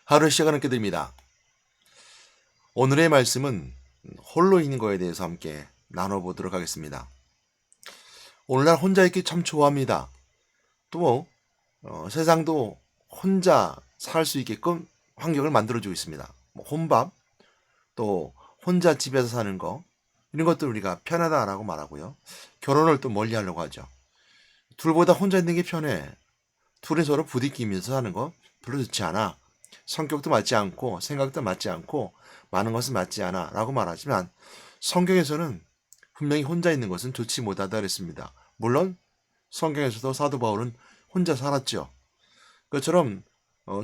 하루 시작을 함께 드립니다. 오늘의 말씀은 홀로 있는 거에 대해서 함께 나눠보도록 하겠습니다. 오늘날 혼자 있기 참 좋아합니다. 또 세상도 혼자 살 수 있게끔 환경을 만들어주고 있습니다. 혼밥, 또 혼자 집에서 사는 거, 이런 것들 우리가 편하다라고 말하고요. 결혼을 또 멀리 하려고 하죠. 둘보다 혼자 있는 게 편해. 둘이 서로 부딪히면서 사는 거 별로 좋지 않아. 성격도 맞지 않고 생각도 맞지 않고 많은 것은 맞지 않아 라고 말하지만, 성경에서는 분명히 혼자 있는 것은 좋지 못하다 그랬습니다. 물론 성경에서도 사도 바울은 혼자 살았죠. 그것처럼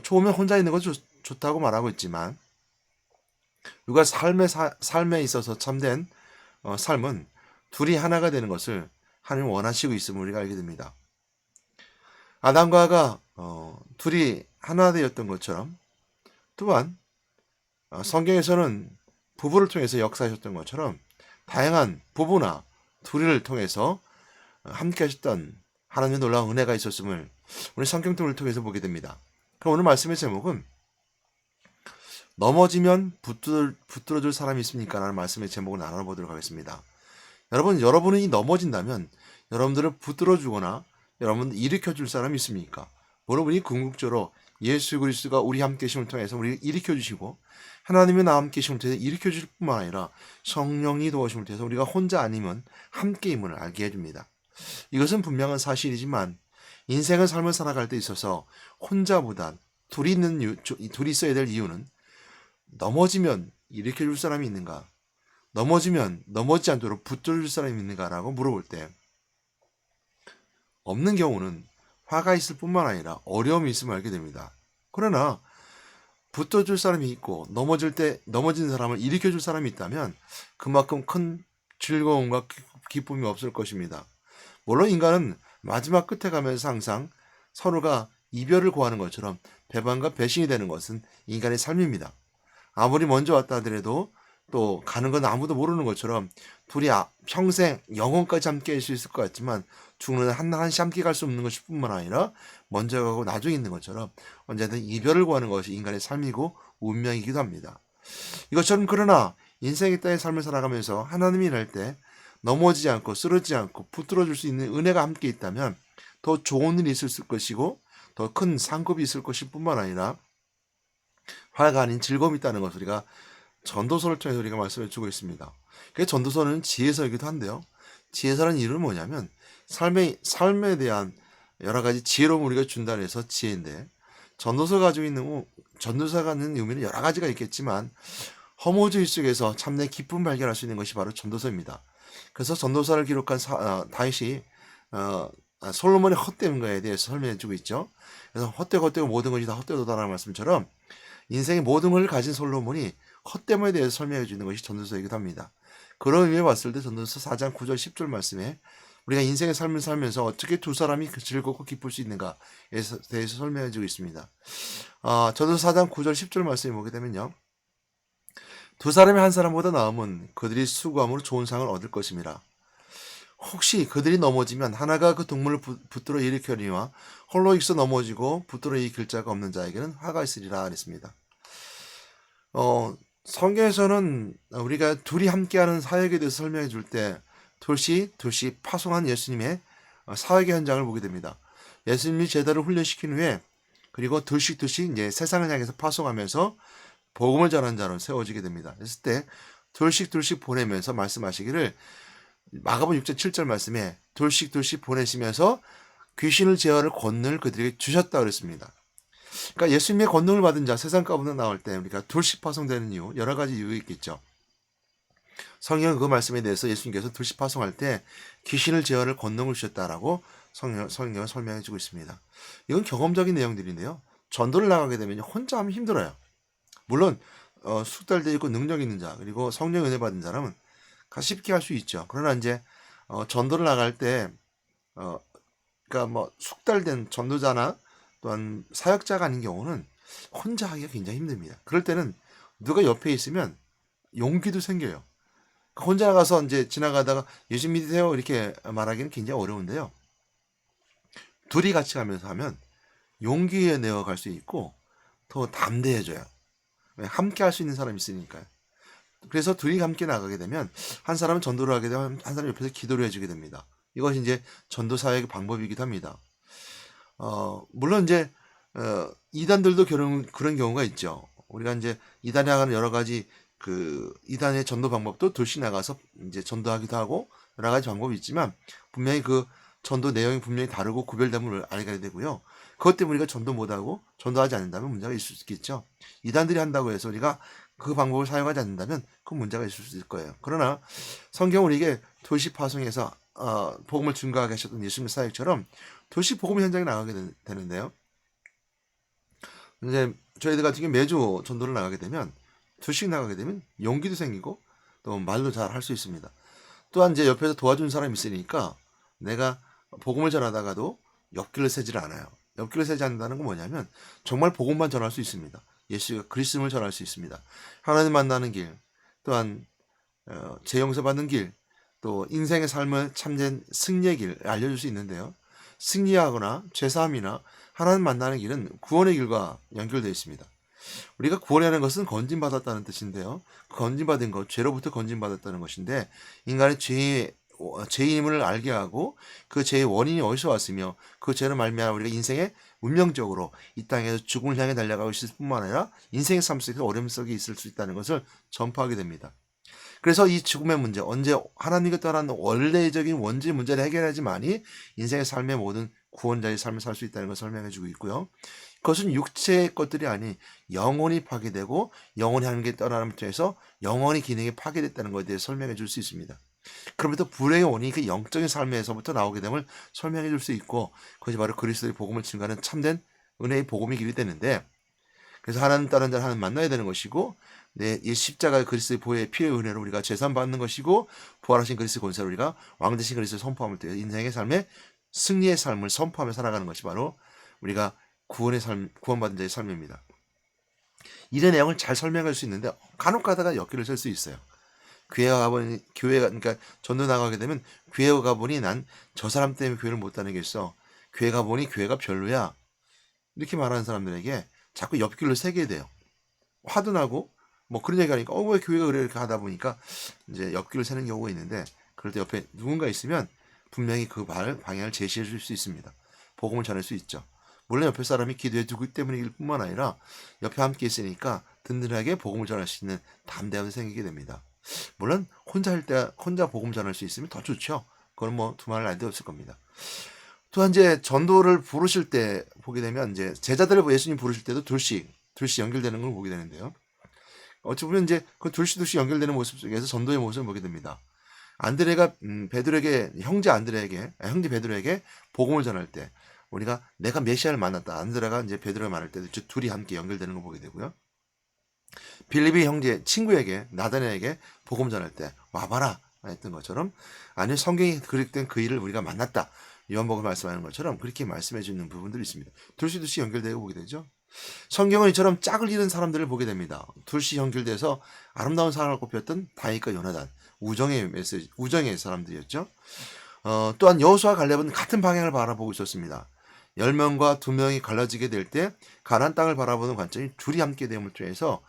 좋으면 혼자 있는 것이 좋다고 말하고 있지만, 우리가 삶에 있어서 참된 삶은 둘이 하나가 되는 것을 하나님 원하시고 있음을 우리가 알게 됩니다. 아담과 하가 둘이 하나 되었던 것처럼, 또한 성경에서는 부부를 통해서 역사하셨던 것처럼 다양한 부부나 둘이를 통해서 함께 하셨던 하나님의 놀라운 은혜가 있었음을 우리 성경통을 통해서 보게 됩니다. 그럼 오늘 말씀의 제목은 넘어지면 붙들어줄 사람이 있습니까? 라는 말씀의 제목을 나눠보도록 하겠습니다. 여러분이 넘어진다면 여러분들을 붙들어주거나 여러분 일으켜줄 사람이 있습니까? 여러분이 궁극적으로 예수 그리스도가 우리 함께 계심을 통해서 우리를 일으켜주시고, 하나님의 나와 함께 계심을 통해서 일으켜주실 뿐만 아니라 성령이 도우심을 통해서 우리가 혼자 아니면 함께임을 알게 해줍니다. 이것은 분명한 사실이지만, 인생의 삶을 살아갈 때 있어서 혼자보다 둘이 있어야 될 이유는, 넘어지면 일으켜줄 사람이 있는가, 넘어지면 넘어지지 않도록 붙들어줄 사람이 있는가라고 물어볼 때, 없는 경우는 화가 있을 뿐만 아니라 어려움이 있음을 알게 됩니다. 그러나 붙어줄 사람이 있고 넘어진 사람을 일으켜줄 사람이 있다면 그만큼 큰 즐거움과 기쁨이 없을 것입니다. 물론 인간은 마지막 끝에 가면서 항상 서로가 이별을 고하는 것처럼 배반과 배신이 되는 것은 인간의 삶입니다. 아무리 먼저 왔다 하더라도 또 가는 건 아무도 모르는 것처럼 둘이 평생 영원까지 함께 할 수 있을 것 같지만, 죽는 한시 함께 갈 수 없는 것일 뿐만 아니라 먼저 가고 나중에 있는 것처럼 언제든 이별을 구하는 것이 인간의 삶이고 운명이기도 합니다. 이것처럼, 그러나 인생의 땅의 삶을 살아가면서 하나님이 일할 때 넘어지지 않고 쓰러지지 않고 붙들어줄 수 있는 은혜가 함께 있다면 더 좋은 일이 있을 것이고 더 큰 상급이 있을 것일 뿐만 아니라 화가 아닌 즐거움이 있다는 것을 우리가 전도서를 통해서 우리가 말씀해 주고 있습니다. 그 전도서는 지혜서이기도 한데요. 지혜서라는 이유는 뭐냐면 삶에 대한 여러 가지 지혜로움을 우리가 준다고 해서 지혜인데, 전도서가 갖는 의미는 여러 가지가 있겠지만 허무주의 속에서 참내 기쁨 발견할 수 있는 것이 바로 전도서입니다. 그래서 전도서를 기록한 다윗이 솔로몬의 헛된 거에 대해서 설명해 주고 있죠. 그래서 헛되고 모든 것이 다 헛되도다라는 말씀처럼 인생의 모든 걸 가진 솔로몬이 헛됨에 대해서 설명해 주는 것이 전도서이기도 합니다. 그런 의미에 봤을 때 전도서 4장 9절 10절 말씀에 우리가 인생의 삶을 살면서 어떻게 두 사람이 즐겁고 기쁠 수 있는가에 대해서 설명해 주고 있습니다. 전도서 4장 9절 10절 말씀에 보게 되면요, 두 사람이 한 사람보다 나으면 그들이 수고함으로 좋은 상을 얻을 것임이라. 혹시 그들이 넘어지면 하나가 그 동물을 붙들어 일으켜니와 홀로 있어 넘어지고 붙들어 일으킬 자가 없는 자에게는 화가 있으리라 그랬습니다. 성경에서는 우리가 둘이 함께하는 사역에 대해서 설명해 줄 때 둘씩 파송한 예수님의 사역의 현장을 보게 됩니다. 예수님이 제자를 훈련시킨 후에 그리고 둘씩 이제 세상을 향해서 파송하면서 복음을 전하는 자로 세워지게 됩니다. 그랬을 때 둘씩 보내면서 말씀하시기를, 마가복음 6장 7절 말씀에 둘씩 보내시면서 귀신을 제어할 권능을 그들에게 주셨다 그랬습니다. 그러니까 예수님의 권능을 받은 자, 세상 가운데 나올 때 우리가 둘씩 파송되는 이유, 여러 가지 이유가 있겠죠. 성경은 그 말씀에 대해서 예수님께서 둘씩 파송할 때 귀신을 제어할 권능을 주셨다라고 성경은 설명해 주고 있습니다. 이건 경험적인 내용들인데요. 전도를 나가게 되면 혼자 하면 힘들어요. 물론 숙달되어 있고 능력 있는 자, 그리고 성령 은혜 받은 사람은 쉽게 할 수 있죠. 그러나 이제 전도를 나갈 때 그러니까 뭐 숙달된 전도자나 또한 사역자가 아닌 경우는 혼자 하기가 굉장히 힘듭니다. 그럴 때는 누가 옆에 있으면 용기도 생겨요. 혼자 나가서 이제 지나가다가 예수 믿으세요 이렇게 말하기는 굉장히 어려운데요. 둘이 같이 가면서 하면 용기에 내어 갈 수 있고 더 담대해져요. 함께 할 수 있는 사람이 있으니까요. 그래서 둘이 함께 나가게 되면 한 사람은 전도를 하게 되면 한 사람이 옆에서 기도를 해주게 됩니다. 이것이 이제 전도 사역의 방법이기도 합니다. 물론 이제 이단들도 그런 경우가 있죠. 우리가 이제 이단에 나가는 여러 가지 그 이단의 전도 방법도 둘씩 나가서 이제 전도하기도 하고 여러 가지 방법이 있지만 분명히 그 전도 내용이 분명히 다르고 구별됨을 알게 되고요. 그것 때문에 우리가 전도 못하고 전도하지 않는다면 문제가 있을 수 있겠죠. 이단들이 한다고 해서 우리가 그 방법을 사용하지 않는다면 그 문제가 있을 수 있을 거예요. 그러나 성경은 우리에게 도시 파송에서 복음을 증거하게 하셨던 예수님의 사역처럼 도시 복음 현장에 나가게 되는데요. 이제 저희들 같은 경우 매주 전도를 나가게 되면 도시씩 나가게 되면 용기도 생기고 또 말도 잘 할 수 있습니다. 또한 이제 옆에서 도와주는 사람이 있으니까 내가 복음을 전하다가도 옆길을 새지를 않아요. 옆길을 새지 않는다는 건 뭐냐면 정말 복음만 전할 수 있습니다. 예수가 그리스도를 전할 수 있습니다. 하나님 만나는 길, 또한 재용서 받는 길, 또 인생의 삶을 참된 승리의 길 알려줄 수 있는데요. 승리하거나 죄사함이나 하나님 만나는 길은 구원의 길과 연결되어 있습니다. 우리가 구원이라는 것은 건진받았다는 뜻인데요. 건진받은 것, 죄로부터 건진받았다는 것인데 인간의 죄임을 알게 하고 그 죄의 원인이 어디서 왔으며 그 죄로 말미암아 우리가 인생에 운명적으로 이 땅에서 죽음을 향해 달려가고 있을 뿐만 아니라 인생의 삶 속에서 어려움 속에 있을 수 있다는 것을 전파하게 됩니다. 그래서 이 죽음의 문제, 언제 하나님께 떠난 원래적인 원죄 문제를 해결하지만이 인생의 삶의 모든 구원자의 삶을 살 수 있다는 것을 설명해주고 있고요. 그것은 육체의 것들이 아닌 영혼이 파괴되고 영혼이 하나님께 떠나는 쪽에서 영혼이 기능이 파괴됐다는 것에 대해 설명해 줄 수 있습니다. 그러면서 불행의 원인이 그 영적인 삶에서부터 나오게 됨을 설명해 줄 수 있고 그것이 바로 그리스도의 복음을 증거하는 참된 은혜의 복음의 길이 되는데 그래서 하나님 따르는 자를 하나님 만나야 되는 것이고 이 십자가의 그리스도의 보혈의 피의 은혜로 우리가 재산 받는 것이고 부활하신 그리스도의 권세로 우리가 왕되신 그리스도의 선포함을 통해 인생의 삶에 승리의 삶을 선포하며 살아가는 것이 바로 우리가 구원의 삶, 구원받은 자의 삶입니다. 이런 내용을 잘 설명할 수 있는데 간혹 가다가 엮기를 쓸 수 있어요. 그러니까 전도 나가게 되면 교회 가보니 난 저 사람 때문에 교회를 못 다니겠어. 교회 가보니 교회가 별로야. 이렇게 말하는 사람들에게 자꾸 옆길로 새게 돼요. 화도 나고 뭐 그런 얘기 하니까 왜 교회가 그래 이렇게 하다 보니까 이제 옆길을 새는 경우가 있는데 그럴 때 옆에 누군가 있으면 분명히 그 방향을 제시해 줄 수 있습니다. 복음을 전할 수 있죠. 물론 옆에 사람이 기도해 주기 때문일 뿐만 아니라 옆에 함께 있으니까 든든하게 복음을 전할 수 있는 담대함이 생기게 됩니다. 물론 혼자 복음 전할 수 있으면 더 좋죠. 그건 뭐 두말할 날도 없을 겁니다. 또한 이제 전도를 부르실 때 보게 되면 이제 제자들을 예수님 부르실 때도 둘씩 연결되는 걸 보게 되는데요. 어찌 보면 이제 그 둘씩 연결되는 모습 속에서 전도의 모습을 보게 됩니다. 안드레가 베드로에게 형제 베드로에게 복음을 전할 때 우리가 내가 메시아를 만났다. 안드레가 이제 베드로를 만날 때도 둘이 함께 연결되는 걸 보게 되고요. 빌립이 형제 친구에게 나다나엘에게 복음 전할 때 와봐라 했던 것처럼 아니 성경이 기록된 그 일을 우리가 만났다. 요한복음 말씀하는 것처럼 그렇게 말씀해 주는 부분들이 있습니다. 둘씩 연결되고 보게 되죠. 성경은 이처럼 짝을 잃은 사람들을 보게 됩니다. 둘씩 연결돼서 아름다운 사랑을 꼽혔던 다윗과 요나단 우정의 사람들이었죠. 또한 여호수아 갈렙은 같은 방향을 바라보고 있었습니다. 10명과 2명이 갈라지게 될 때 가나안 땅을 바라보는 관점이 둘이 함께 됨을 통해서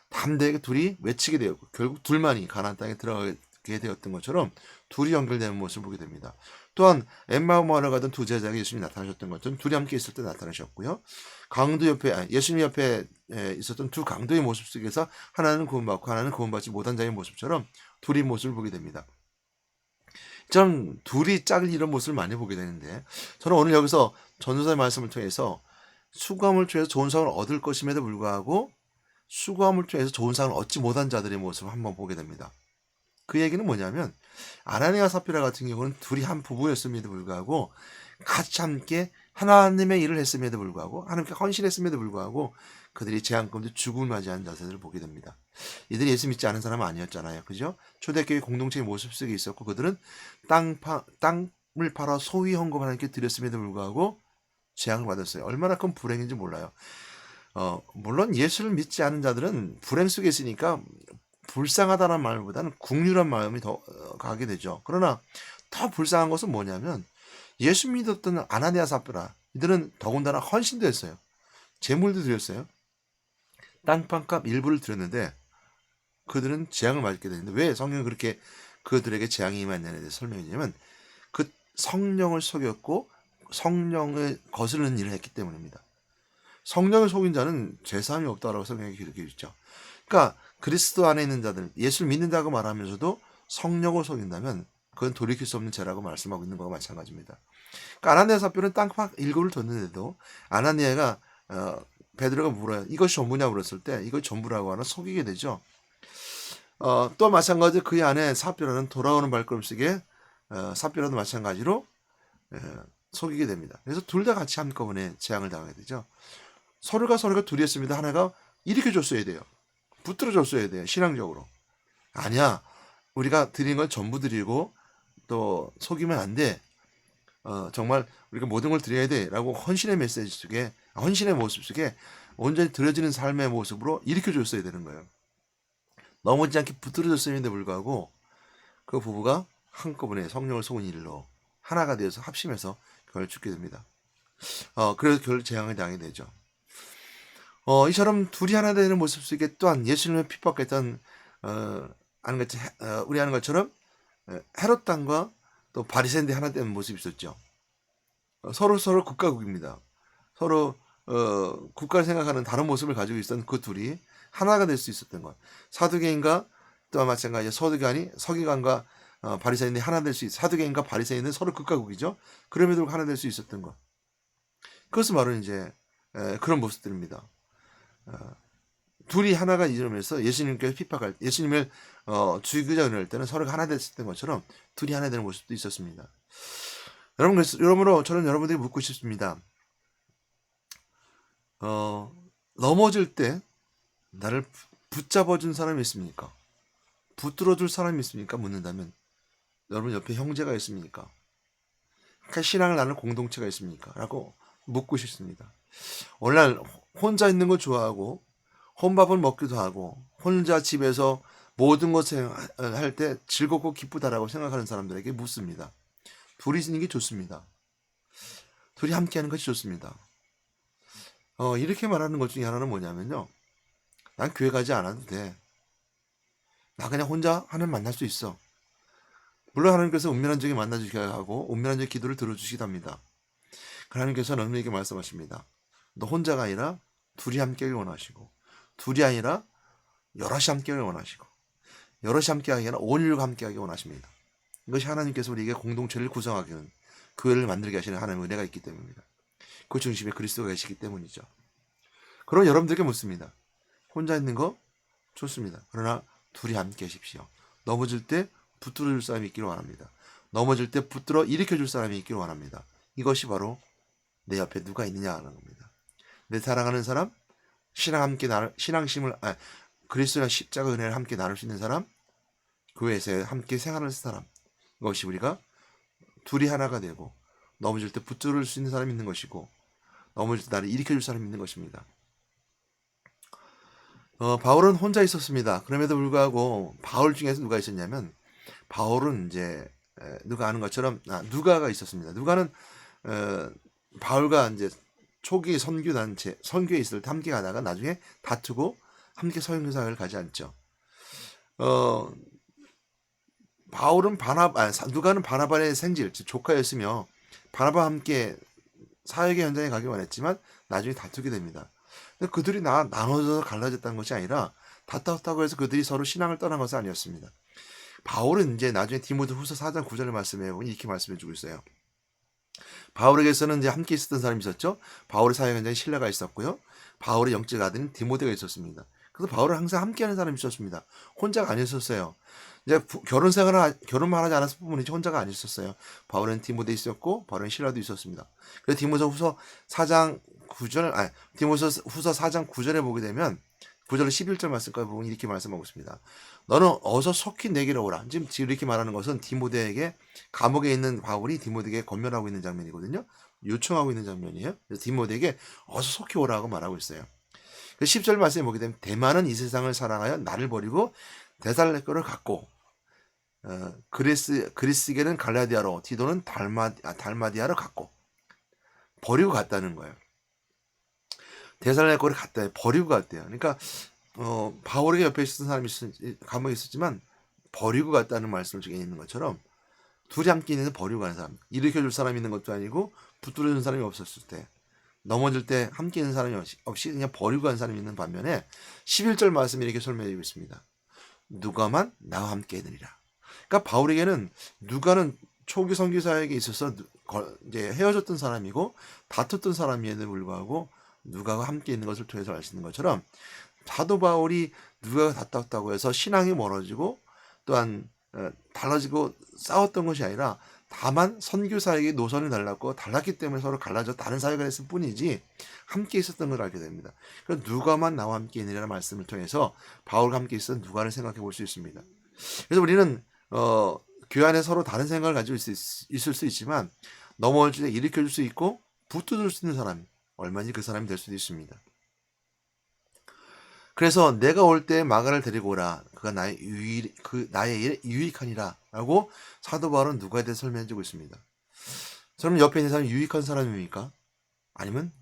담대하게 둘이 외치게 되었고 결국 둘만이 가나안 땅에 들어가게 되었던 것처럼 둘이 연결되는 모습을 보게 됩니다. 또한 엠마오마를 가던 두 제자에게 예수님이 나타나셨던 것처럼 둘이 함께 있을 때 나타나셨고요. 예수님 옆에 있었던 두 강도의 모습 속에서 하나는 구원받고 하나는 구원받지 못한 자의 모습처럼 둘이 모습을 보게 됩니다. 좀 둘이 짝을 이룬 모습을 많이 보게 되는데 저는 오늘 여기서 전도사의 말씀을 통해서 수고함을 통해서 좋은 상을 얻을 것임에도 불구하고 수고함을 통해서 좋은 상을 얻지 못한 자들의 모습을 한번 보게 됩니다. 그 얘기는 뭐냐면 아나니아 사피라 같은 경우는 둘이 한 부부였음에도 불구하고 같이 함께 하나님의 일을 했음에도 불구하고 하나님께 헌신했음에도 불구하고 그들이 재앙 가운데 죽음을 맞이한 자들을 보게 됩니다. 이들이 예수 믿지 않은 사람은 아니었잖아요. 그죠? 초대교회 공동체의 모습 속에 있었고 그들은 땅을 팔아 소위 헌금 하나님께 드렸음에도 불구하고 재앙을 받았어요. 얼마나 큰 불행인지 몰라요. 물론 예수를 믿지 않은 자들은 불행 속에 있으니까 불쌍하다는 말보다는 국률한 마음이 더 가게 되죠. 그러나 더 불쌍한 것은 뭐냐면 예수 믿었던 아나니아 사피라 이들은 더군다나 헌신도 했어요. 재물도 드렸어요. 땅값 일부를 드렸는데 그들은 재앙을 맞게 되는데, 왜 성경이 그렇게 그들에게 재앙이 임했냐에 대해서 설명이냐면 그 성령을 속였고 성령을 거스르는 일을 했기 때문입니다. 성령을 속인 자는 죄사함이 없다라고 성경이 기록해 있죠. 그러니까 그리스도 안에 있는 자들, 예수를 믿는다고 말하면서도 성령을 속인다면 그건 돌이킬 수 없는 죄라고 말씀하고 있는 거와 마찬가지입니다. 그러니까 아나니아 삽비는 땅팍 일곱을 뒀는데도 아나니아가 베드로가 물어요. 이것이 전부냐 물었을 때 이걸 전부라고 하나 속이게 되죠. 또 마찬가지로 그의 아내 삽비라는 돌아오는 발걸음쓰기에 삽비라도 마찬가지로 속이게 됩니다. 그래서 둘 다 같이 한꺼번에 재앙을 당하게 되죠. 서로가 둘이 했습니다. 하나가 일으켜줬어야 돼요. 붙들어줬어야 돼요. 신앙적으로. 아니야. 우리가 드린 건 전부 드리고 또 속이면 안 돼. 정말 우리가 모든 걸 드려야 돼. 라고 헌신의 메시지 속에, 헌신의 모습 속에 온전히 드려지는 삶의 모습으로 일으켜줬어야 되는 거예요. 넘어지지 않게 붙들어줬음에도 불구하고 그 부부가 한꺼번에 성령을 속은 일로 하나가 되어서 합심해서 결국 죽게 됩니다. 그래서 결국 재앙을 당하게 되죠. 이처럼 둘이 하나 되는 모습 속에 또한 예수님을 핍박했던 우리 아는 것처럼 헤롯 당과 또 바리새인들이 하나 되는 모습이 있었죠. 서로 국가국입니다. 서로 국가를 생각하는 다른 모습을 가지고 있었던 그 둘이 하나가 될 수 있었던 것. 사두개인과 또한 마찬가지로 서기관과 바리새인이 하나 될 수 있. 사두개인과 바리새인은 서로 국가국이죠. 그럼에도 하나 될 수 있었던 것. 그것은 바로 이제 그런 모습들입니다. 둘이 하나가 이루면서 예수님께서 예수님을 죽이자 그럴 때는 서로가 하나 됐었던 것처럼 둘이 하나 되는 모습도 있었습니다. 여러분으로 저는 여러분들이 묻고 싶습니다. 넘어질 때 나를 붙잡아준 사람이 있습니까? 붙들어줄 사람이 있습니까? 묻는다면 여러분 옆에 형제가 있습니까? 신앙을 나누는 공동체가 있습니까? 라고 묻고 싶습니다. 오늘날 혼자 있는 거 좋아하고 혼밥을 먹기도 하고 혼자 집에서 모든 것을 할 때 즐겁고 기쁘다라고 생각하는 사람들에게 묻습니다. 둘이 있는 게 좋습니다. 둘이 함께하는 것이 좋습니다. 이렇게 말하는 것 중에 하나는 뭐냐면요. 난 교회 가지 않아도 돼. 나 그냥 혼자 하나님 만날 수 있어. 물론 하나님께서 은밀한 적에 만나주시게 하고 은밀한 적에 기도를 들어주시기도 합니다. 하나님께서는 너에게 말씀하십니다. 너 혼자가 아니라 둘이 함께하길 원하시고, 둘이 아니라 여럿이 함께하길 원하시고, 여럿이 함께하기 아니라 온 인류가 함께하기 원하십니다. 이것이 하나님께서 우리에게 공동체를 구성하기는, 교회를 만들게 하시는 하나님의 은혜가 있기 때문입니다. 그 중심에 그리스도가 계시기 때문이죠. 그럼 여러분들에게 묻습니다. 혼자 있는 거 좋습니다. 그러나 둘이 함께 하십시오. 넘어질 때 붙들어 줄 사람이 있기를 원합니다. 넘어질 때 붙들어 일으켜 줄 사람이 있기를 원합니다. 이것이 바로 내 옆에 누가 있느냐 하는 겁니다. 내 사랑하는 사람, 그리스도의 십자가 은혜를 함께 나눌 수 있는 사람, 교회에서 함께 생활할 사람, 이것이 우리가 둘이 하나가 되고 넘어질 때 붙들어 줄 수 있는 사람이 있는 것이고, 넘어질 때 나를 일으켜 줄 사람이 있는 것입니다. 바울은 혼자 있었습니다. 그럼에도 불구하고 바울 중에서 누가 있었냐면, 바울은 이제 누가 아는 것처럼 누가가 있었습니다. 누가는 바울과 이제 초기 선교에 있을 때 함께 가다가 나중에 다투고 함께 선교사를 가지 않죠. 누가는 바나바의 생질, 즉 조카였으며 바나바와 함께 사역의 현장에 가기 원했지만 나중에 다투게 됩니다. 근데 그들이 나눠져서 갈라졌다는 것이 아니라 다투었다고 해서 그들이 서로 신앙을 떠난 것은 아니었습니다. 바울은 이제 나중에 디모데후서 4장 9절을 말씀해 보니 이렇게 말씀해 주고 있어요. 바울에게서는 이제 함께 있었던 사람이 있었죠. 바울의 사역 현장에 신라가 있었고요. 바울의 영적 아들인 디모데가 있었습니다. 그래서 바울은 항상 함께하는 사람이 있었습니다. 혼자가 아니었어요. 이제 결혼만 하지 않았을 뿐이지 혼자가 아니었어요. 바울은 디모데 있었고 바울은 신라도 있었습니다. 그래서 디모데후서 4장 9절에 보게 되면 9절 11절 말씀까지 보면 이렇게 말씀하고 있습니다. 너는 어서 속히 내게로 오라. 지금 이렇게 말하는 것은 디모데에게 감옥에 있는 바울이 디모데에게 권면하고 있는 장면이거든요. 요청하고 있는 장면이에요. 그래서 디모데에게 어서 속히 오라고 말하고 있어요. 10절 말씀에 보게 되면 대만은 이 세상을 사랑하여 나를 버리고 데살레코를 갔고 그리스게는 갈라디아로 디도는 달마디아로 갔고 버리고 갔다는 거예요. 데살로니가 갔다 버리고 갔대요. 그러니까 바울에게 옆에 있었던 사람이 감옥에 있었지만 버리고 갔다는 말씀을 중에 있는 것처럼 둘이 함께 있는 버리고 가는 사람, 일으켜줄 사람이 있는 것도 아니고 붙들어주는 사람이 없었을 때, 넘어질 때 함께 있는 사람이 없이 그냥 버리고 가는 사람이 있는 반면에 11절 말씀이 이렇게 설명해주고 있습니다. 누가만 나와 함께 있느니라. 그러니까 바울에게는 누가는 초기 선교사에게 있어서 이제 헤어졌던 사람이고 다퉜던 사람임에도 불구하고 누가가 함께 있는 것을 통해서 알 수 있는 것처럼 사도 바울이 누가가 다퉜다고 해서 신앙이 멀어지고 또한 달라지고 싸웠던 것이 아니라 다만 선교사에게 노선을 달랐기 때문에 서로 갈라져 다른 사회가 됐을 뿐이지 함께 있었던 걸 알게 됩니다. 그래서 누가만 나와 함께 있느냐는 말씀을 통해서 바울과 함께 있었던 누가를 생각해 볼 수 있습니다. 그래서 우리는 교회 안에 서로 다른 생각을 가지고 있을 수 있지만 넘어질 때 일으켜줄 수 있고 붙들어줄 수 있는 사람, 얼마든지 그 사람이 될 수도 있습니다. 그래서 내가 올 때 마가를 데리고 오라. 그가 나의 일에 유익하니라. 라고 사도 바울은 누가에 대해 설명해주고 있습니다. 저는 옆에 있는 사람이 유익한 사람입니까? 아니면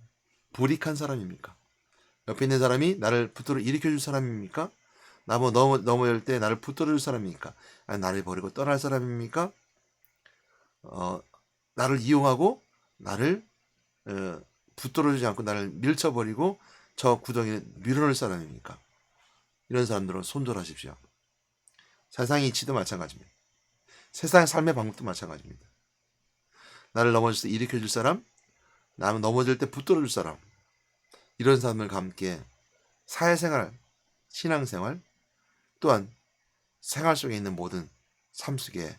불이익한 사람입니까? 옆에 있는 사람이 나를 붙들어 일으켜줄 사람입니까? 나 뭐 넘어질 때 나를 붙들어줄 사람입니까? 아니면 나를 버리고 떠날 사람입니까? 나를 이용하고 나를 붙들어주지 않고 나를 밀쳐버리고 저 구덩이에 밀어넣을 사람입니까? 이런 사람들은 손절하십시오. 세상의 이치도 마찬가지입니다. 세상의 삶의 방법도 마찬가지입니다. 나를 넘어질 때 일으켜줄 사람, 나는 넘어질 때 붙들어줄 사람, 이런 사람들과 함께 사회생활, 신앙생활, 또한 생활 속에 있는 모든 삶 속에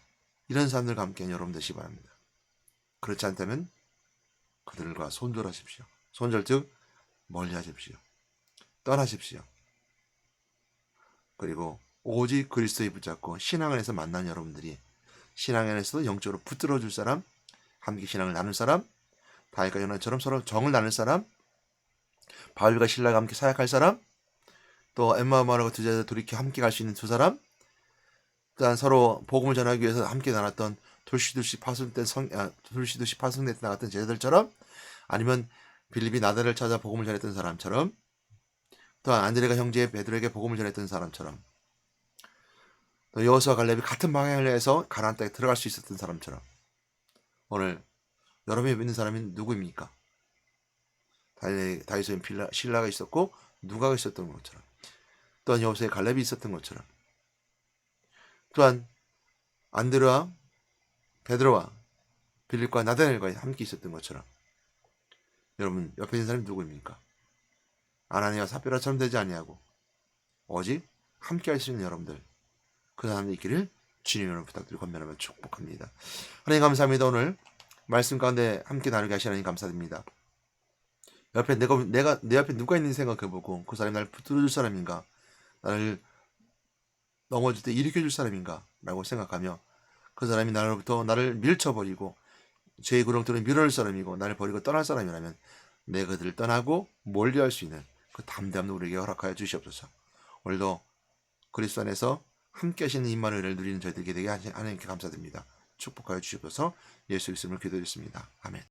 이런 사람들과 함께 여러분 되시기 바랍니다. 그렇지 않다면 그들과 손절하십시오. 손절 즉 멀리하십시오. 떠나십시오. 그리고 오직 그리스도에 붙잡고 신앙 안에서 만난 여러분들이 신앙 안에서도 영적으로 붙들어줄 사람, 함께 신앙을 나눌 사람, 다윗과 요나처럼 서로 정을 나눌 사람, 바울과 실라가 함께 사역할 사람, 또 엠마오마라고 두 제자 돌이켜 함께 갈 수 있는 두 사람, 또한 서로 복음을 전하기 위해서 함께 나눴던 돌시도시 파송된 나갔던 제자들처럼, 아니면 빌립이 나다를 찾아 복음을 전했던 사람처럼, 또한 안드레가 형제 베드로에게 복음을 전했던 사람처럼, 또 여호수아 갈렙이 같은 방향을 해서 가나안 땅에 들어갈 수 있었던 사람처럼, 오늘 여러분이 믿는 사람이 누구입니까? 다윗의 실라가 있었고 누가가 있었던 것처럼, 또한 여호수아의 갈렙이 있었던 것처럼, 또한 안드레와 베드로와 빌립과 나다나엘과 함께 있었던 것처럼, 여러분 옆에 있는 사람이 누구입니까? 아나니아와 삽비라처럼 되지 아니하고 오직 함께 할 수 있는 여러분들, 그 사람들이 있기를 주님으로 부탁드리고 건면하며 축복합니다. 하나님 감사합니다. 오늘 말씀 가운데 함께 나누게 하시니 하나님 감사드립니다. 옆에 내 옆에 누가 있는지 생각해보고 그 사람이 나를 붙들어줄 사람인가, 나를 넘어질 때 일으켜줄 사람인가 라고 생각하며 그 사람이 나로부터 나를 밀쳐버리고 죄의 구렁텅이로 밀어넣을 사람이고 나를 버리고 떠날 사람이라면 내가 그들을 떠나고 멀리할 수 있는 그 담대함을 우리에게 허락하여 주시옵소서. 오늘도 그리스도 안에서 함께 하시는 임마누엘을 누리는 저희들에게 되게 하나님께 감사드립니다. 축복하여 주시옵소서. 예수 그리스도로 기도드렸습니다. 아멘.